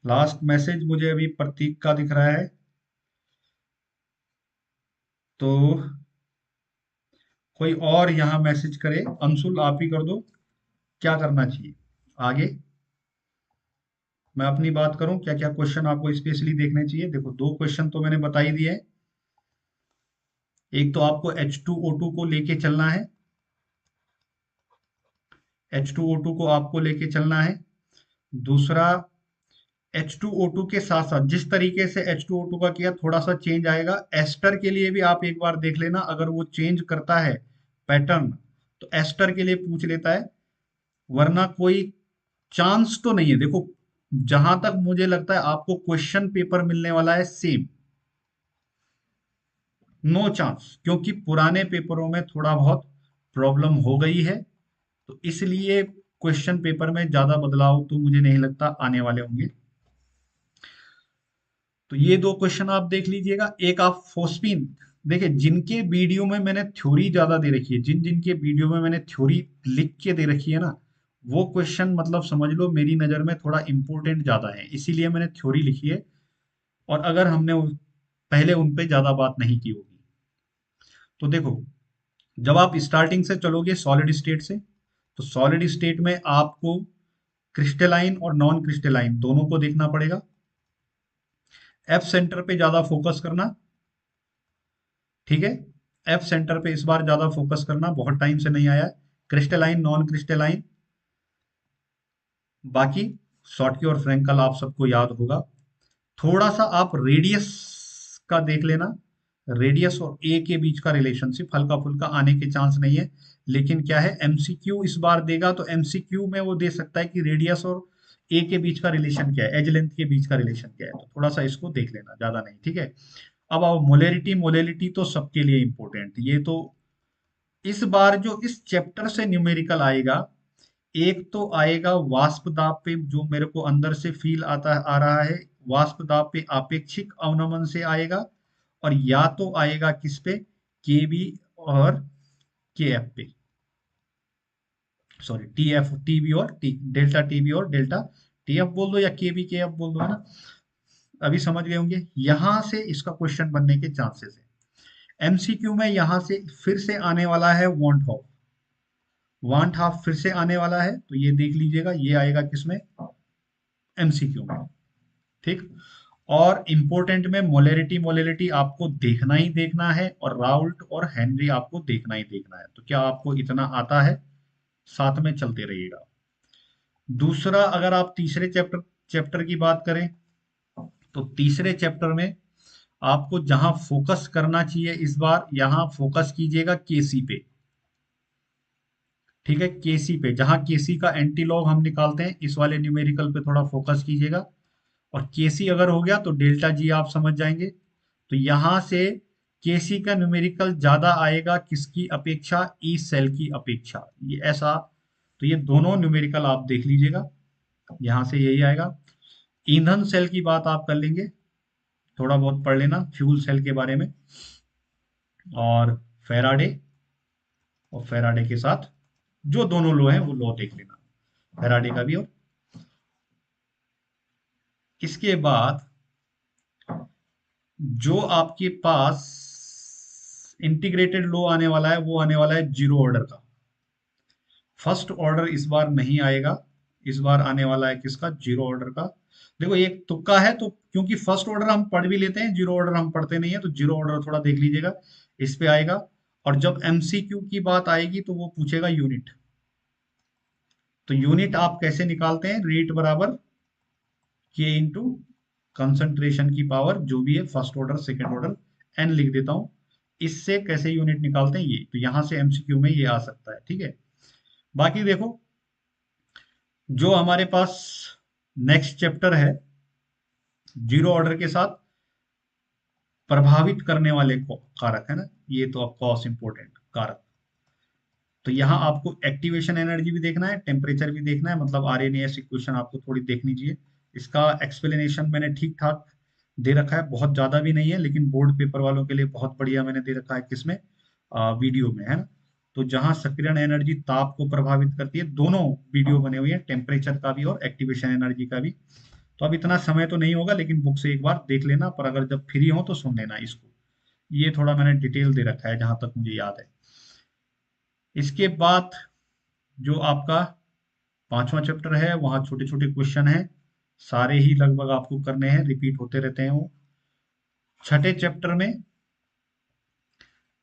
लास्ट मैसेज मुझे अभी प्रतीक का दिख रहा है, तो कोई और यहाँ मैसेज करे, अंशुल आप ही कर दो, क्या करना चाहिए आगे। मैं अपनी बात करूं, क्या क्या क्वेश्चन आपको स्पेशली देखने चाहिए। देखो, दो क्वेश्चन तो मैंने बता ही दिए हैं। एक तो आपको H2O2 को लेके चलना है, H2O2 को आपको लेके चलना है। दूसरा, H2O2 के साथ साथ जिस तरीके से H2O2 का किया थोड़ा सा चेंज आएगा, एस्टर के लिए भी आप एक बार देख लेना, अगर वो चेंज करता है पैटर्न तो एस्टर के लिए पूछ लेता है, वरना कोई चांस तो नहीं है। देखो, जहां तक मुझे लगता है आपको क्वेश्चन पेपर मिलने वाला है सेम, नो चांस, क्योंकि पुराने पेपरों में थोड़ा बहुत प्रॉब्लम हो गई है, तो इसलिए क्वेश्चन पेपर में ज्यादा बदलाव तो मुझे नहीं लगता आने वाले होंगे। तो ये दो क्वेश्चन आप देख लीजिएगा। एक आप फोस्पिन, देखिए जिनके वीडियो में मैंने थ्योरी ज्यादा दे रखी है, जिन जिनके वीडियो में मैंने थ्योरी लिख के दे रखी है ना, वो क्वेश्चन मतलब समझ लो मेरी नजर में थोड़ा इंपॉर्टेंट ज्यादा है, इसीलिए मैंने थ्योरी लिखी है। और अगर हमने पहले उन पे ज्यादा बात नहीं की होगी, तो देखो, जब आप स्टार्टिंग से चलोगे सॉलिड स्टेट से, तो सॉलिड स्टेट में आपको क्रिस्टलाइन और नॉन क्रिस्टलाइन दोनों को देखना पड़ेगा। एफ सेंटर पे ज्यादा फोकस करना, ठीक है, एफ सेंटर पे इस बार ज्यादा फोकस करना, बहुत टाइम से नहीं आया है। क्रिस्टलाइन नॉन क्रिस्टलाइन, बाकी शॉर्टकी और फ्रैंकल आप सबको याद होगा। थोड़ा सा आप रेडियस का देख लेना, रेडियस और ए के बीच का रिलेशनशिप हल्का फुल्का आने के चांस नहीं है, लेकिन क्या है एमसीक्यू इस बार देगा, तो एमसीक्यू में वो दे सकता है कि रेडियस और ए के बीच का रिलेशन क्या है, एज लेंथ के बीच का रिलेशन क्या है, तो थोड़ा सा इसको देख लेना, ज्यादा नहीं, ठीक है। अब आओ मोलेरिटी, मोलेरिटी तो सबके लिए इंपॉर्टेंट, ये तो इस बार जो इस चैप्टर से न्यूमेरिकल आएगा, एक तो आएगा वाष्प दाब पे, जो मेरे को अंदर से फील आता आ रहा है, वाष्प दाब पे आपेक्षिक अवनमन से आएगा, और या तो आएगा किस पे, केबी और केएफ पे, सॉरी टीएफ, टीबी और टी, डेल्टा टीबी और डेल्टा टीएफ बोल दो, या केबी केएफ बोल दो, है ना। अभी समझ गए होंगे, यहां से इसका क्वेश्चन बनने के चांसेस है। एमसीक्यू में यहां से फिर से आने वाला है वांट ऑफ, वांट हाफ फिर से आने वाला है, तो ये देख लीजिएगा, ये आएगा किसमें, एमसीक्यू में, ठीक। और इंपॉर्टेंट में मोलेरिटी, मोलेरिटी आपको देखना ही देखना है, और राउल्ट और हेनरी आपको देखना ही देखना है। तो क्या आपको इतना आता है, साथ में चलते रहिएगा। दूसरा, अगर आप तीसरे चैप्टर चैप्टर की बात करें, तो तीसरे चैप्टर में आपको जहां फोकस करना चाहिए इस बार, यहां फोकस कीजिएगा केसी पे, ठीक है, केसी पे, जहां केसी का एंटी लॉग हम निकालते हैं, इस वाले न्यूमेरिकल पे थोड़ा फोकस कीजिएगा। और केसी अगर हो गया तो डेल्टा जी आप समझ जाएंगे। तो यहां से केसी का न्यूमेरिकल ज्यादा आएगा किसकी अपेक्षा, ई सेल की अपेक्षा, ये ऐसा। तो ये दोनों न्यूमेरिकल आप देख लीजिएगा, यहां से यही आएगा। ईंधन सेल की बात आप कर लेंगे, थोड़ा बहुत पढ़ लेना फ्यूल सेल के बारे में। और फेराडे, और फेराडे के साथ जो दोनों लॉ हैं वो लॉ देख लेना, फेराडे का भी। और इसके बाद जो आपके पास इंटीग्रेटेड लॉ आने वाला है वो आने वाला है जीरो ऑर्डर का। फर्स्ट ऑर्डर इस बार नहीं आएगा, इस बार आने वाला है किसका, जीरो ऑर्डर का। देखो एक तुक्का है, तो क्योंकि फर्स्ट ऑर्डर हम पढ़ भी लेते हैं, जीरो ऑर्डर हम पढ़ते नहीं है, तो जीरो ऑर्डर थोड़ा देख लीजिएगा, इस पे आएगा। और जब एमसीक्यू की बात आएगी तो वो पूछेगा यूनिट। तो यूनिट आप कैसे निकालते हैं, रेट बराबर के इंटू कंसंट्रेशन की पावर जो भी है, first order second order, n लिख देता हूं। इससे कैसे यूनिट निकालते हैं, ये तो यहां से एमसीक्यू में ये आ सकता है, ठीक है। बाकी देखो, जो हमारे पास नेक्स्ट चैप्टर है, जीरो ऑर्डर के साथ प्रभावित करने वाले कारक है ना, ये तो ऑफ कोर्स इंपॉर्टेंट कारक। तो यहाँ आपको एक्टिवेशन एनर्जी भी देखना है, टेम्परेचर भी देखना है, मतलब आरएनएस इक्वेशन आपको थोड़ी देखनी चाहिए। इसका एक्सप्लेनेशन मैंने ठीक ठाक दे रखा है, बहुत ज्यादा भी नहीं है, लेकिन बोर्ड पेपर वालों के लिए बहुत बढ़िया मैंने दे रखा है, किसमें, वीडियो में, है ना। तो जहां सक्रियण एनर्जी ताप को प्रभावित करती है, दोनों वीडियो बने हुए हैं, टेम्परेचर का भी और एक्टिवेशन एनर्जी का भी। तो अब इतना समय तो नहीं होगा, लेकिन बुक से एक बार देख लेना, पर अगर जब फ्री हो तो सुन लेना इसको। ये थोड़ा मैंने डिटेल दे रखा है जहां तक मुझे याद है। इसके बाद जो आपका पांचवा चैप्टर है, वहां छोटे छोटे क्वेश्चन हैं, सारे ही लगभग आपको करने हैं, रिपीट होते रहते हैं वो। छठे चैप्टर में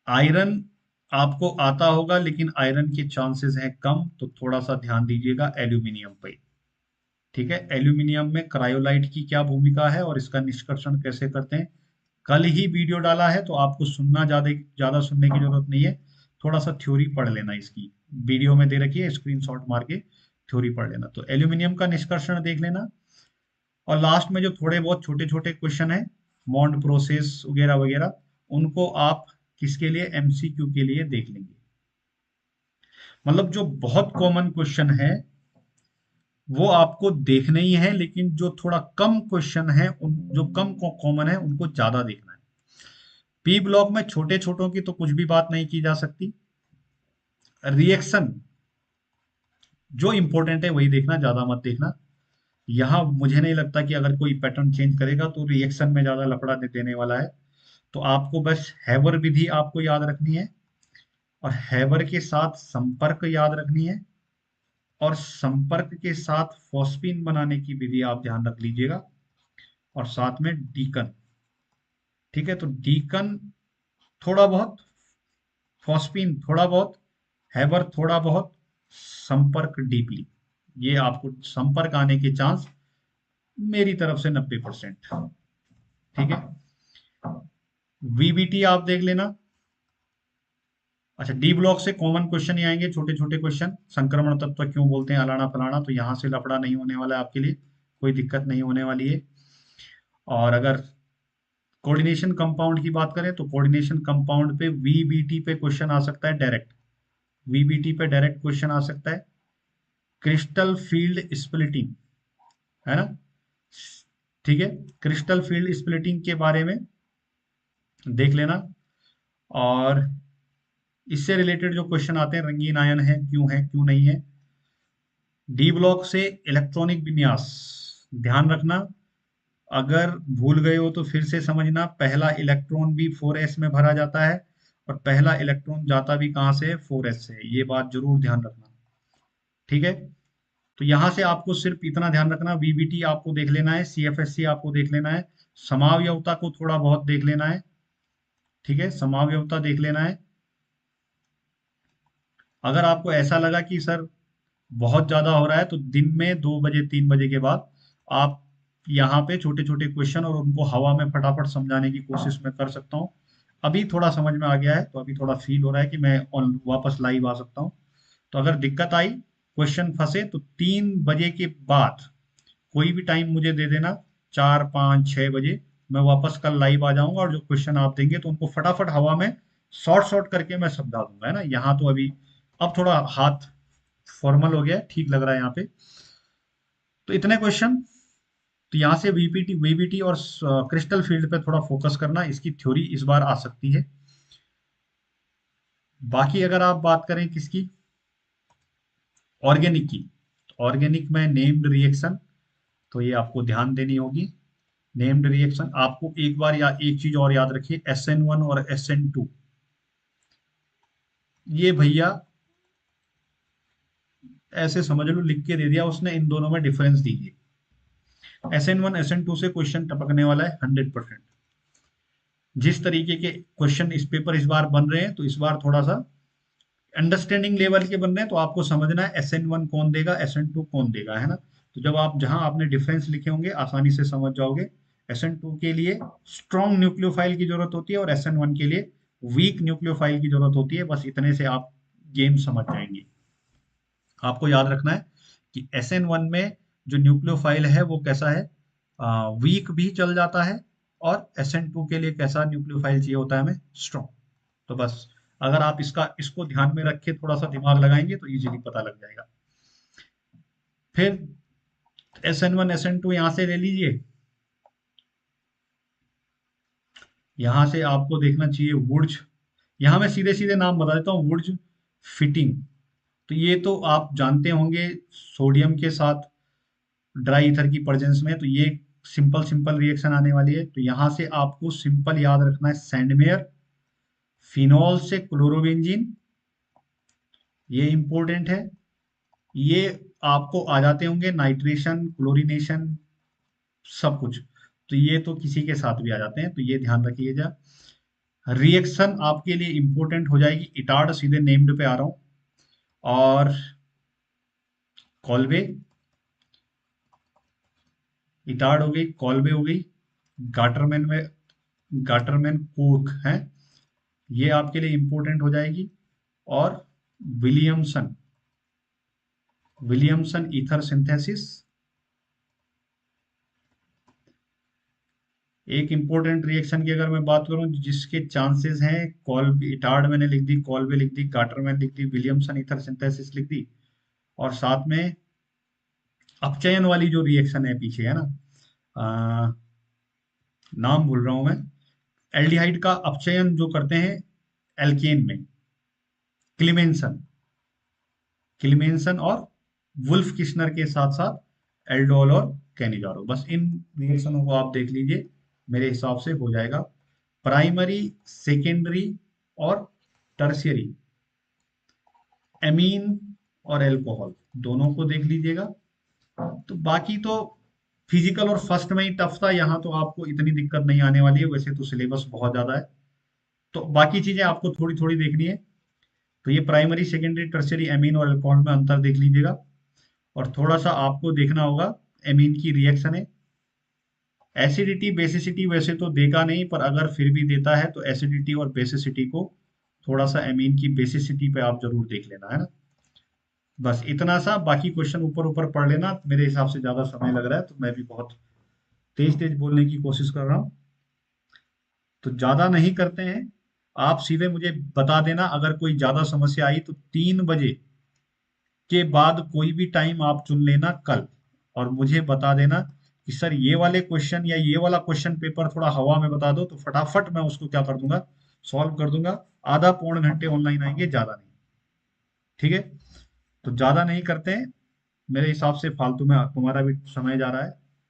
आयरन आपको आता होगा, लेकिन आयरन के चांसेस हैं कम, तो थोड़ा सा ध्यान दीजिएगा एल्यूमिनियम पे। ठीक है, एल्यूमिनियम में क्रायोलाइट की क्या भूमिका है और इसका निष्कर्षण कैसे करते हैं, कल ही वीडियो डाला है, तो आपको सुनना ज्यादा ज्यादा सुनने की जरूरत नहीं है, थोड़ा सा थ्योरी पढ़ लेना इसकी, वीडियो में दे रखी है, स्क्रीनशॉट मार के थ्योरी पढ़ लेना। तो एल्यूमिनियम का निष्कर्षण देख लेना। और लास्ट में जो थोड़े बहुत छोटे छोटे क्वेश्चन है, मॉन्ड प्रोसेस वगैरह वगैरह, उनको आप किसके लिए, एमसीक्यू के लिए देख लेंगे। मतलब जो बहुत कॉमन क्वेश्चन है वो आपको देखने ही है, लेकिन जो थोड़ा कम क्वेश्चन है, उन जो कम कॉमन है उनको ज्यादा देखना है। पी ब्लॉक में छोटे छोटों की तो कुछ भी बात नहीं की जा सकती। रिएक्शन जो इंपॉर्टेंट है वही देखना, ज्यादा मत देखना। यहाँ मुझे नहीं लगता कि अगर कोई पैटर्न चेंज करेगा तो रिएक्शन में ज्यादा लफड़ा देने वाला है। तो आपको बस हैवर विधि आपको याद रखनी है, और हैवर के साथ संपर्क याद रखनी है, और संपर्क के साथ फॉस्फीन बनाने की विधि आप ध्यान रख लीजिएगा, और साथ में डीकन। ठीक है, तो डीकन थोड़ा बहुत, फॉस्फीन थोड़ा बहुत, हैबर थोड़ा बहुत, संपर्क डीपली, ये आपको संपर्क आने के चांस मेरी तरफ से 90%। ठीक है, वीबीटी आप देख लेना। अच्छा, डी ब्लॉक से कॉमन क्वेश्चन ही आएंगे, छोटे छोटे क्वेश्चन, संक्रमण तत्व क्यों बोलते हैं, अलाना फलाना, तो यहां से लफड़ा नहीं होने वाला है आपके लिए, कोई दिक्कत नहीं होने वाली है। और अगर कोऑर्डिनेशन कंपाउंड की बात करें, तो कोऑर्डिनेशन कंपाउंड पे वीबीटी पे क्वेश्चन आ सकता है डायरेक्ट, वीबीटी पे डायरेक्ट क्वेश्चन आ सकता है। क्रिस्टल फील्ड स्प्लिटिंग, है ना, ठीक है, क्रिस्टल फील्ड स्प्लिटिंग के बारे में देख लेना। और इससे रिलेटेड जो क्वेश्चन आते हैं, रंगीन आयन है क्यों नहीं है। डी ब्लॉक से इलेक्ट्रॉनिक विन्यास ध्यान रखना, अगर भूल गए हो तो फिर से समझना, पहला इलेक्ट्रॉन भी 4s में भरा जाता है, और पहला इलेक्ट्रॉन जाता भी कहां से है, 4s से, ये बात जरूर ध्यान रखना। ठीक है, तो यहां से आपको सिर्फ इतना ध्यान रखना, वीबीटी आपको देख लेना है, सीएफएससी आपको देख लेना है, समावयवता को थोड़ा बहुत देख लेना है। ठीक है, समावयवता देख लेना है। अगर आपको ऐसा लगा कि सर बहुत ज्यादा हो रहा है, तो दिन में 2 बजे 3 बजे के बाद आप यहाँ पे छोटे छोटे क्वेश्चन और उनको हवा में फटाफट समझाने की कोशिश मैं कर सकता हूँ। अभी थोड़ा समझ में आ गया है, तो अभी थोड़ा फील हो रहा है कि मैं वापस लाइव आ सकता हूँ। तो अगर दिक्कत आई, क्वेश्चन फंसे, तो 3 बजे के बाद कोई भी टाइम मुझे दे देना, 4, 5, 6 बजे, मैं वापस कल लाइव आ जाऊंगा और जो क्वेश्चन आप देंगे तो उनको फटाफट हवा में शॉर्ट शॉर्ट करके मैं समझा दूंगा, है ना। यहाँ तो अभी अब थोड़ा हाथ फॉर्मल हो गया है, ठीक लग रहा है यहाँ पे। तो इतने क्वेश्चन। तो यहाँ से वीपीटी वीबीटी और क्रिस्टल फील्ड पे थोड़ा फोकस करना, इसकी थ्योरी इस बार आ सकती है। बाकी अगर आप बात करें किसकी, ऑर्गेनिक की, ऑर्गेनिक में नेम्ड रिएक्शन, तो ये आपको ध्यान देनी होगी। नेम्ड रिएक्शन आपको एक बार या एक चीज और याद रखिए, SN1 और SN2, ये भैया ऐसे समझ लो लिख के दे दिया उसने, इन दोनों में डिफरेंस दीजिए। SN1 SN2 से क्वेश्चन टपकने वाला है 100%। जिस तरीके के क्वेश्चन इस पेपर इस बार बन रहे हैं, तो इस बार थोड़ा सा अंडरस्टैंडिंग लेवल के बन रहे हैं, तो आपको समझना है SN1 कौन देगा, SN2 कौन देगा, है ना। तो जब आप जहां आपने डिफरेंस लिखे होंगे आसानी से समझ जाओगे। SN2 के लिए स्ट्रॉन्ग न्यूक्लियोफाइल की जरूरत होती है और SN1 के लिए वीक न्यूक्लियोफाइल की जरूरत होती है। बस इतने से आप गेम समझ जाएंगे। आपको याद रखना है कि SN1 में जो न्यूक्लियोफाइल है वो कैसा है, वीक भी चल जाता है, और SN2 के लिए कैसा न्यूक्लियोफाइल चाहिए होता है हमें, स्ट्रॉन्ग। तो बस अगर आप इसको ध्यान में रख के थोड़ा सा दिमाग लगाएंगे तो इजीली पता लग जाएगा। फिर SN1 SN2 यहां से ले लीजिए। यहां से आपको देखना चाहिए वुड्स। यहां मैं सीधे सीधे नाम बता देता हूँ, वुड्स फिटिंग। तो ये तो आप जानते होंगे, सोडियम के साथ ड्राई ईथर की प्रेजेंस में, तो ये सिंपल सिंपल रिएक्शन आने वाली है। तो यहां से आपको सिंपल याद रखना है, सैंडमेयर, फिनॉल से क्लोरोबेंजीन, ये इंपॉर्टेंट है। ये आपको आ जाते होंगे, नाइट्रेशन, क्लोरीनेशन, सब कुछ। तो ये तो किसी के साथ भी आ जाते हैं, तो ये ध्यान रखिएगा। रिएक्शन आपके लिए इंपॉर्टेंट हो जाएगी, इटार्ड, सीधे नेम्ड पे आ रहा हूं, और कॉल्वे, इटार्ड हो गई, कॉल्वे हो गई, गाटरमैन में गाटरमैन कोर्क है, ये आपके लिए इंपॉर्टेंट हो जाएगी। और विलियमसन, विलियमसन ईथर सिंथेसिस एक इंपॉर्टेंट रिएक्शन की अगर मैं बात करूं जिसके चांसेस हैं, कॉल इटार्ड मैंने लिख दी, कॉल्वे लिख दी, गाटरमैन लिख दी, विलियमसन ईथर सिंथेसिस लिख दी, और साथ में अपचयन वाली जो रिएक्शन है पीछे, है ना, आ, नाम भूल रहा हूं मैं, एल्डिहाइड का अपचयन जो करते हैं एल्केन में, क्लिमेंसन, क्लिमेंसन और वुल्फ किश्नर के साथ साथ एल्डोल और कैनिजारो। बस इन रिएक्शनों को आप देख लीजिए, मेरे हिसाब से हो जाएगा। प्राइमरी, सेकेंडरी और टर्शियरी, एमीन और एल्कोहल, दोनों को देख लीजिएगा। तो बाकी तो फिजिकल और फर्स्ट में ही टफ था, यहाँ तो आपको इतनी दिक्कत नहीं आने वाली है, वैसे तो सिलेबस बहुत ज्यादा है। तो बाकी चीजें आपको थोड़ी थोड़ी देखनी है। तो ये प्राइमरी, सेकेंडरी, टर्शियरी, एमीन और अल्कोहल में अंतर देख लीजिएगा। और थोड़ा सा आपको देखना होगा, एमीन की रिएक्शन है, एसिडिटी बेसिसिटी वैसे तो देगा नहीं, पर अगर फिर भी देता है तो एसिडिटी और बेसिसिटी को थोड़ा सा एमीन की बेसिसिटी पे आप जरूर देख लेना, है ना। बस इतना सा, बाकी क्वेश्चन ऊपर ऊपर पढ़ लेना, मेरे हिसाब से ज्यादा समय लग रहा है तो मैं भी बहुत तेज तेज बोलने की कोशिश कर रहा हूँ। तो ज्यादा नहीं करते हैं, आप सीधे मुझे बता देना अगर कोई ज्यादा समस्या आई, तो 3 बजे के बाद कोई भी टाइम आप चुन लेना कल, और मुझे बता देना कि सर ये वाले क्वेश्चन या ये वाला क्वेश्चन पेपर थोड़ा हवा में बता दो, तो फटाफट मैं उसको क्या कर दूंगा, सॉल्व कर दूंगा। आधा पौन घंटे ऑनलाइन आएंगे, ज्यादा नहीं। ठीक है, तो ज्यादा नहीं करते हैं, मेरे हिसाब से फालतू में तुम्हारा भी समय जा रहा है।